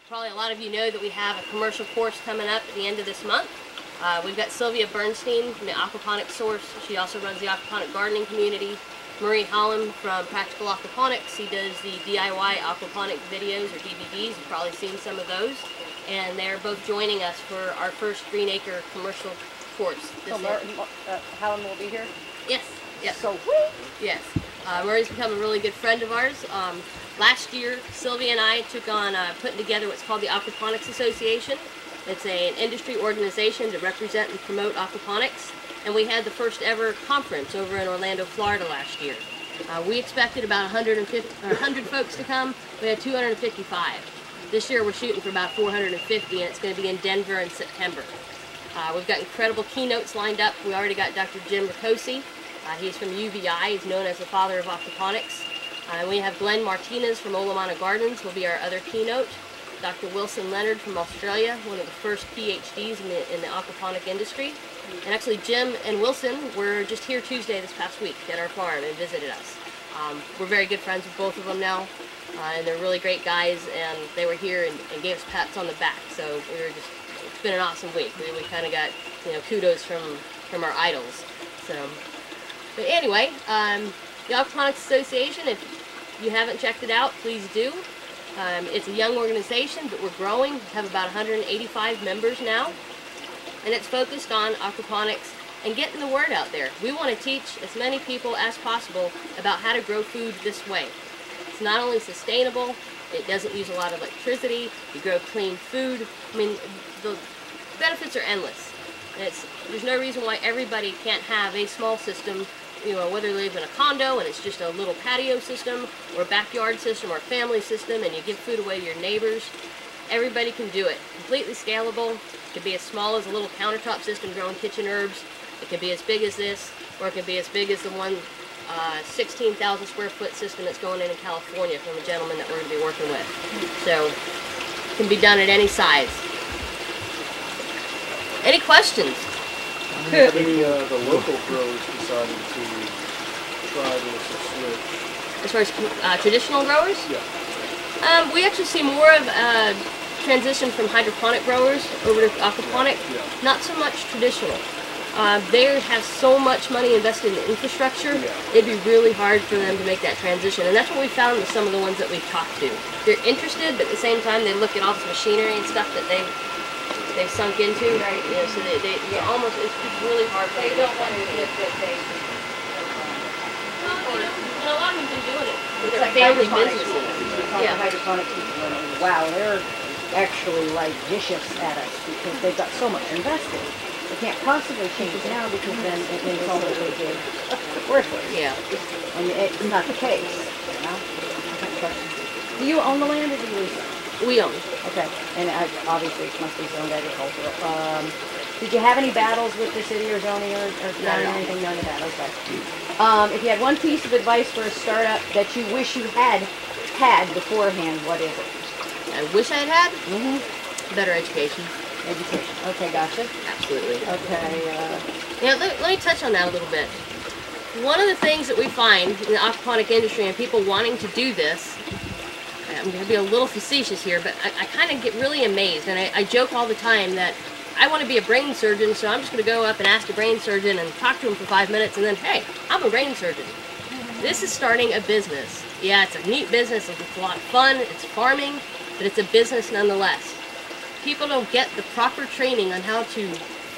Probably a lot of you know that we have a commercial course coming up at the end of this month. We've got Sylvia Bernstein from the aquaponics source. She also runs the aquaponic gardening community. Marie Holland from Practical Aquaponics. She does the DIY aquaponic videos or DVDs. You've probably seen some of those. And they're both joining us for our first Green Acre commercial course. So Helen will be here? Yes. Yes. So yes. Murray's become a really good friend of ours. Last year, Sylvia and I took on putting together what's called the Aquaponics Association. It's an industry organization to represent and promote aquaponics. And we had the first ever conference over in Orlando, Florida last year. We expected about 100 folks to come. We had 255. This year we're shooting for about 450, and it's going to be in Denver in September. We've got incredible keynotes lined up. We already got Dr. Jim Ricosi. He's from UVI. He's known as the father of aquaponics. We have Glenn Martinez from Olamana Gardens will be our other keynote. Dr. Wilson Leonard from Australia, one of the first PhDs in the aquaponic industry. And actually Jim and Wilson were just here Tuesday this past week at our farm and visited us. We're very good friends with both of them now, and they're really great guys, and they were here and gave us pats on the back. So it's been an awesome week. We kind of got, kudos from our idols. So, but anyway, the Aquaponics Association, if you haven't checked it out, please do. It's a young organization, but we're growing. We have about 185 members now, and it's focused on aquaponics and getting the word out there. We want to teach as many people as possible about how to grow food this way. It's not only sustainable, it doesn't use a lot of electricity, you grow clean food. I mean, the benefits are endless. There's no reason why everybody can't have a small system, whether you live in a condo and it's just a little patio system, or a backyard system, or a family system, and you give food away to your neighbors. Everybody can do it. Completely scalable. It could be as small as a little countertop system growing kitchen herbs. It could be as big as this, or it could be as big as the one 16,000 square foot system that's going in California from a gentleman that we're going to be working with. So it can be done at any size. Any questions? Have the local growers decided to try this or switch? As far as traditional growers? Yeah. We actually see more of a transition from hydroponic growers over to aquaponic, not so much traditional. They have so much money invested in infrastructure, it'd be really hard for them to make that transition. And that's what we found with some of the ones that we've talked to. They're interested, but at the same time they look at all this machinery and stuff that they've sunk into. Right. So they're almost, it's really hard for them. They don't want to admit that they... And a lot of them have been doing it with their family businesses. Hydroponic people, wow, they're actually like vicious at us because they've got so much invested. They can't possibly change now because then it makes all that they did worthless. Yeah. And it's not the case. Do you own the land or do you lease it? We own. Okay, and obviously it must be zoned agricultural. Did you have any battles with the city or zoning or anything? None of that, okay. If you had one piece of advice for a startup that you wish you had beforehand, what is it? I wish I had? Better education. Education. Okay, gotcha. Absolutely. Okay. Let me touch on that a little bit. One of the things that we find in the aquaponic industry and people wanting to do this, I'm going to be a little facetious here, but I kind of get really amazed, and I joke all the time that I want to be a brain surgeon, so I'm just going to go up and ask a brain surgeon and talk to him for 5 minutes, and then, hey, I'm a brain surgeon. This is starting a business. Yeah, it's a neat business, it's a lot of fun, it's farming, but it's a business nonetheless. People don't get the proper training on how to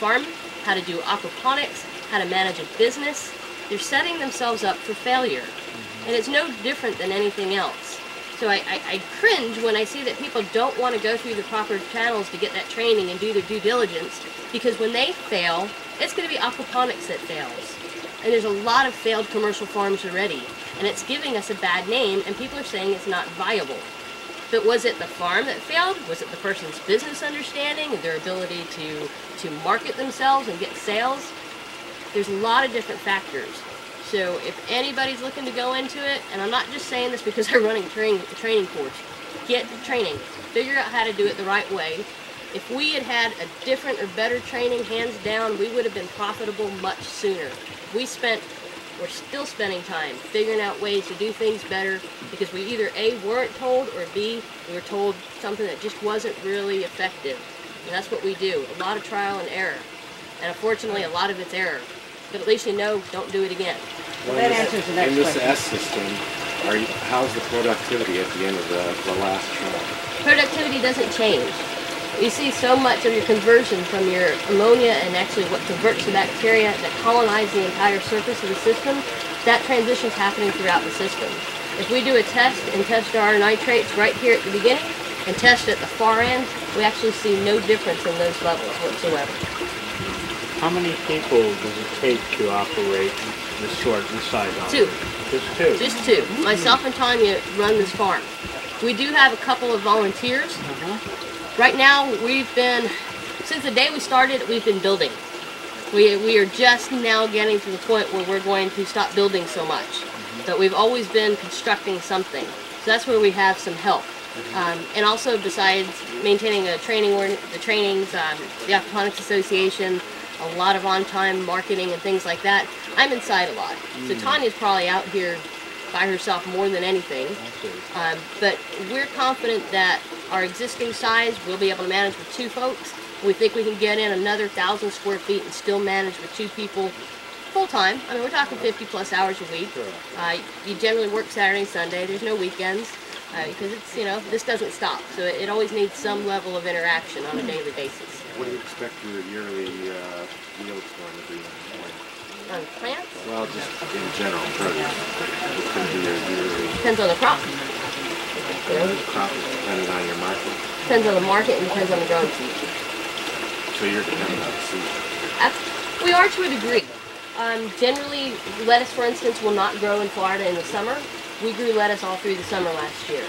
farm, how to do aquaponics, how to manage a business. They're setting themselves up for failure, and it's no different than anything else. So I cringe when I see that people don't want to go through the proper channels to get that training and do their due diligence, because when they fail, it's going to be aquaponics that fails. And there's a lot of failed commercial farms already, and it's giving us a bad name, and people are saying it's not viable. But was it the farm that failed? Was it the person's business understanding and their ability to market themselves and get sales? There's a lot of different factors. So if anybody's looking to go into it, and I'm not just saying this because I'm running a training course, get training. Figure out how to do it the right way. If we had had a different or better training, hands down, we would have been profitable much sooner. We spent we're still spending time figuring out ways to do things better because we either A, weren't told, or B, we were told something that just wasn't really effective. And that's what we do, a lot of trial and error. And unfortunately, a lot of it's error. But at least you know, don't do it again. Well, that answers the next question. In this question. S system, how's the productivity at the end of the last trial? Productivity doesn't change. You see so much of your conversion from your ammonia and actually what converts to bacteria that colonize the entire surface of the system, that transition's happening throughout the system. If we do a test and test our nitrates right here at the beginning and test at the far end, we actually see no difference in those levels whatsoever. How many people does it take to operate this size on? 2. Just 2? Just 2. Myself and Tanya run this farm. We do have a couple of volunteers. Right now, we've been, since the day we started, we've been building. We are just now getting to the point where we're going to stop building so much. But we've always been constructing something. So that's where we have some help. And also, besides maintaining the trainings, the Aquaponics Association, a lot of on-time marketing and things like that, I'm inside a lot. So Tanya's probably out here by herself more than anything. But we're confident that our existing size we'll be able to manage with 2 folks. We think we can get in another 1,000 square feet and still manage with 2 people full-time. I mean, we're talking 50 plus hours a week. You generally work Saturday and Sunday. There's no weekends because it's, you know, this doesn't stop. So it always needs some level of interaction on a daily basis. What do you expect your yearly yields going to be? On plants? Well, just in general, produce. What's going to be your yearly Depends on the crop. crop is dependent on your market? Depends on the market and depends on the growing season. So you're dependent on the season? We are to a degree. Generally, lettuce, for instance, will not grow in Florida in the summer. We grew lettuce all through the summer last year.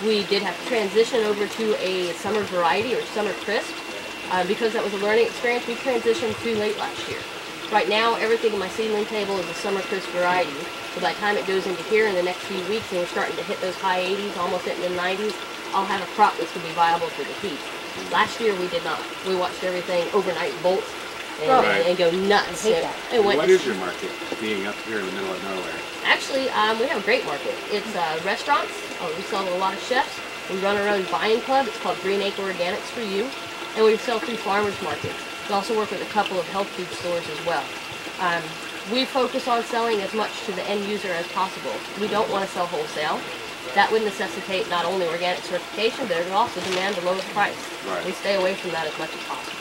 We did have to transition over to a summer variety or summer crisp. Because that was a learning experience, we transitioned too late last year. Right now, everything in my seedling table is a summer crisp variety. So by the time it goes into here in the next few weeks and we're starting to hit those high 80s, almost hitting the 90s, I'll have a crop that's going to be viable for the heat. Last year we did not. We watched everything overnight bolt and go nuts. What is your market, being up here in the middle of nowhere? Actually, we have a great market. It's restaurants. We sell to a lot of chefs. We run our own buying club. It's called Green Acre Organics for You. And we sell through farmers markets. We also work with a couple of health food stores as well. We focus on selling as much to the end user as possible. We don't want to sell wholesale. That would necessitate not only organic certification, but it would also demand the lowest price. Right. We stay away from that as much as possible.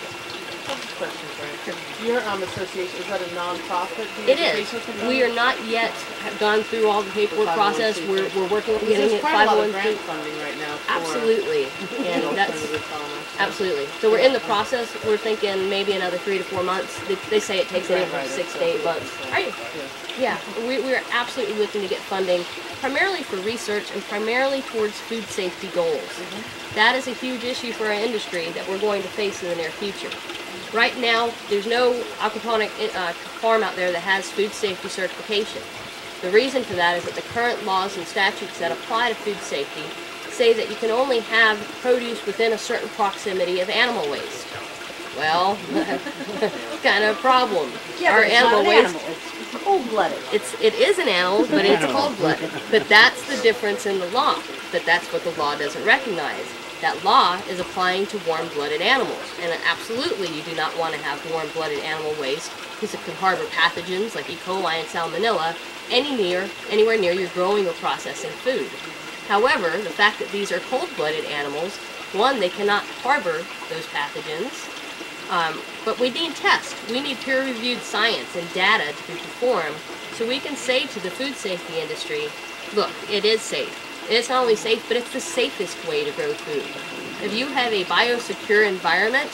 Question, Frank. Your association, is that a non-profit? It is. We are not yet gone through all the paperwork process. We're working on getting it 501c. There's quite a lot of grant funding right now. Absolutely. And that's absolutely. So we're in the process. We're thinking maybe another 3 to 4 months. They say it takes anywhere from 6 to 8 months. Are you? Yeah. We're absolutely looking to get funding, primarily for research and primarily towards food safety goals. That is a huge issue for our industry that we're going to face in the near future. Right now, there's no aquaponic farm out there that has food safety certification. The reason for that is that the current laws and statutes that apply to food safety say that you can only have produce within a certain proximity of animal waste. Well, it's kind of a problem. Yeah, our but it's animal not an waste. animal. It's cold-blooded. It is an animal, but it's cold-blooded. But that's the difference in the law. But that's what the law doesn't recognize. That law is applying to warm-blooded animals. And absolutely, you do not want to have warm-blooded animal waste because it can harbor pathogens like E. coli and salmonella anywhere near your growing or processing food. However, the fact that these are cold-blooded animals, one, they cannot harbor those pathogens, but we need tests. We need peer-reviewed science and data to be performed so we can say to the food safety industry, look, it is safe. It's not only safe, but it's the safest way to grow food. If you have a biosecure environment,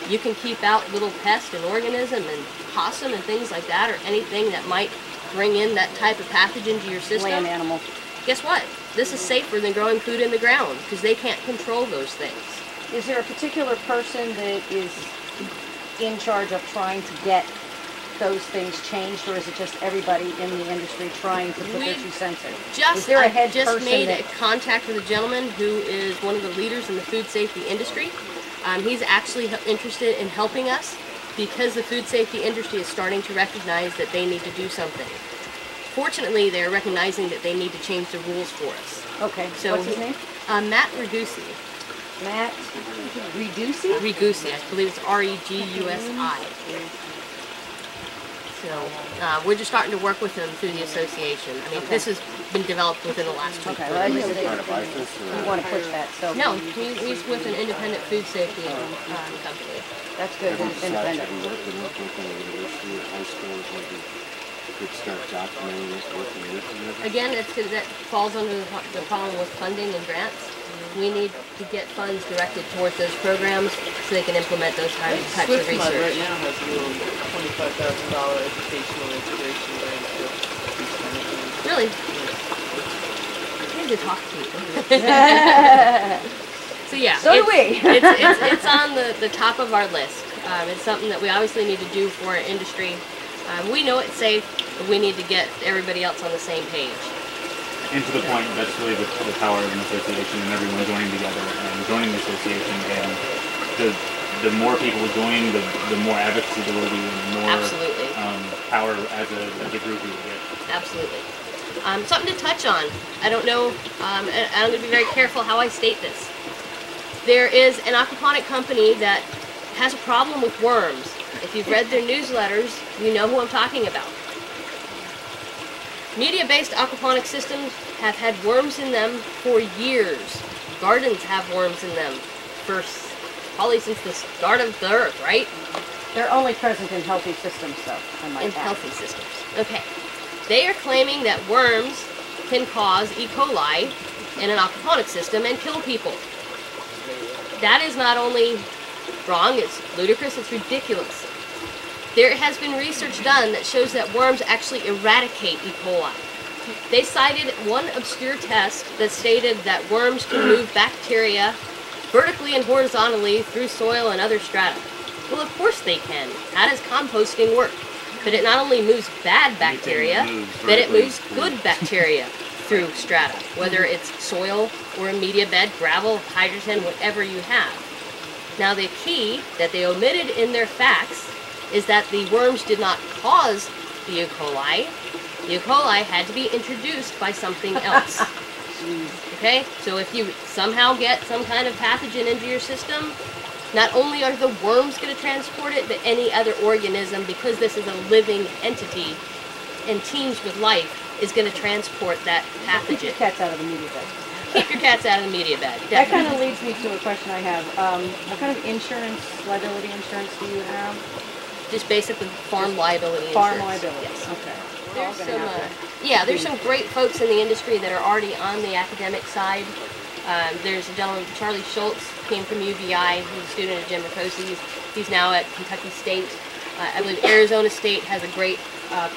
you can keep out little pests and organism and possum and things like that, or anything that might bring in that type of pathogen to your system. Land animal. Guess what? This is safer than growing food in the ground because they can't control those things. Is there a particular person that is in charge of trying to get those things changed, or is it just everybody in the industry trying to put their 2 cents in? Is there a head I just person made that... a contact with a gentleman who is one of the leaders in the food safety industry. He's actually interested in helping us because the food safety industry is starting to recognize that they need to do something. Fortunately, they're recognizing that they need to change the rules for us. Okay. So, what's his name? Matt Regusi. Matt Reducey? Regusi, I believe it's R-E-G-U-S-I. So we're just starting to work with them through the association. I mean, this has been developed within the last 2 Okay, well, I years. just we want to push that. So No, he's with an independent food safety company. that's good. Have you decided, Independent. have you worked with the university or high school, maybe you could start documenting this, working with them? Again, that falls under the problem with funding and grants. We need to get funds directed towards those programs so they can implement those types of Swift Mud right research. now has a little $25,000 educational integration grant for these kind of things. Really? I need to talk to you. So yeah, So do we. it's on the top of our list. It's something that we obviously need to do for our industry. We know it's safe, but we need to get everybody else on the same page. And to the point, that's really the power of an association and everyone joining together and joining the association. And the more people join, the more advocacy there will be and more Absolutely. Power as a group we will get. Absolutely. Something to touch on. I don't know, I'm going to be very careful how I state this. There is an aquaponic company that has a problem with worms. If you've read their newsletters, you know who I'm talking about. Media-based aquaponic systems have had worms in them for years. Gardens have worms in them for probably since the start of the earth, right? They're only present in healthy systems, though. I might In add. healthy systems. Okay. They are claiming that worms can cause E. coli in an aquaponic system and kill people. That is not only wrong, it's ludicrous, it's ridiculous. There has been research done that shows that worms actually eradicate E. coli. They cited one obscure test that stated that worms can move bacteria vertically and horizontally through soil and other strata. Well, of course they can. How does composting work? But it not only moves bad bacteria, but it moves good bacteria through strata, whether it's soil or a media bed, gravel, hydrogen, whatever you have. Now the key that they omitted in their facts is that the worms did not cause the E. coli. The E. coli had to be introduced by something else. Okay? So if you somehow get some kind of pathogen into your system, not only are the worms going to transport it, but any other organism, because this is a living entity and teems with life, is going to transport that Keep your pathogen. cats out of the media bed. Keep your cats out of the media bed. That kind Definitely. of leads me to a question I have. What kind of insurance, liability insurance do you have? Just basically farm liability Farm insurance. liability. Yes. Okay. There's some, there's some great folks in the industry that are already on the academic side. There's a gentleman, Charlie Schultz, came from UVI. He's a student at Jim Ricosi's. He's now at Kentucky State. I believe Arizona State has a great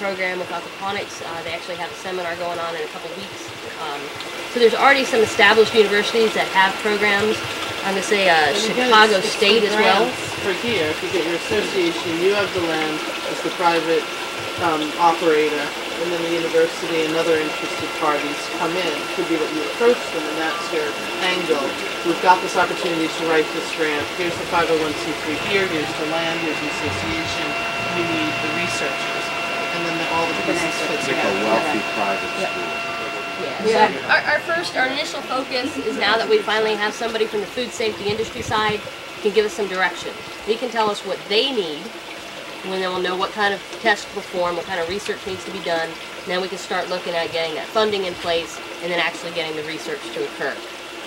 program with aquaponics. They actually have a seminar going on in a couple weeks. So there's already some established universities that have programs. I'm going to say Chicago State as well. For here, if you get your association, you have the land as the private operator, and then the university and other interested parties come in. It could be that you approach them, and that's your angle. We've got this opportunity to write this grant. Here's the 501c3 here, here's the land, here's the association. We need the researchers. And then all the pieces fit It's like together. a wealthy private school. Yeah. So our initial focus is now that we finally have somebody from the food safety industry side can give us some direction. They can tell us what they need, and then we'll know what kind of test to perform, what kind of research needs to be done, and then we can start looking at getting that funding in place and then actually getting the research to occur.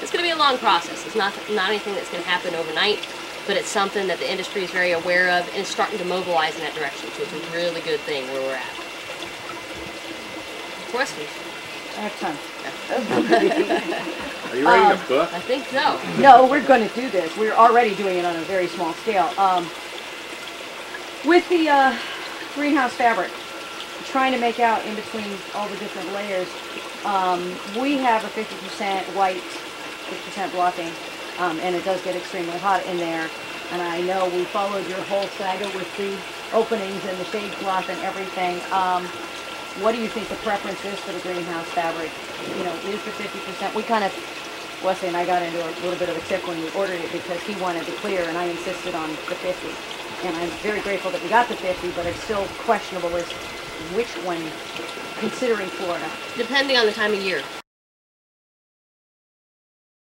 It's going to be a long process. It's not anything that's going to happen overnight, but it's something that the industry is very aware of and is starting to mobilize in that direction, so it's a really good thing where we're at. Questions? I have time. Are you writing a book? I think so. No, we're going to do this. We're already doing it on a very small scale. With the greenhouse fabric, trying to make out in between all the different layers, we have a 50% white, 50% blocking, and it does get extremely hot in there. And I know we followed your whole saga with the openings and the shade cloth and everything. What do you think the preference is for the greenhouse fabric? You know, is the 50%? We kind of, Wesley and I got into a little bit of a tiff when we ordered it because he wanted the clear and I insisted on the 50. And I'm very grateful that we got the 50, but it's still questionable as which when considering Florida? Depending on the time of year.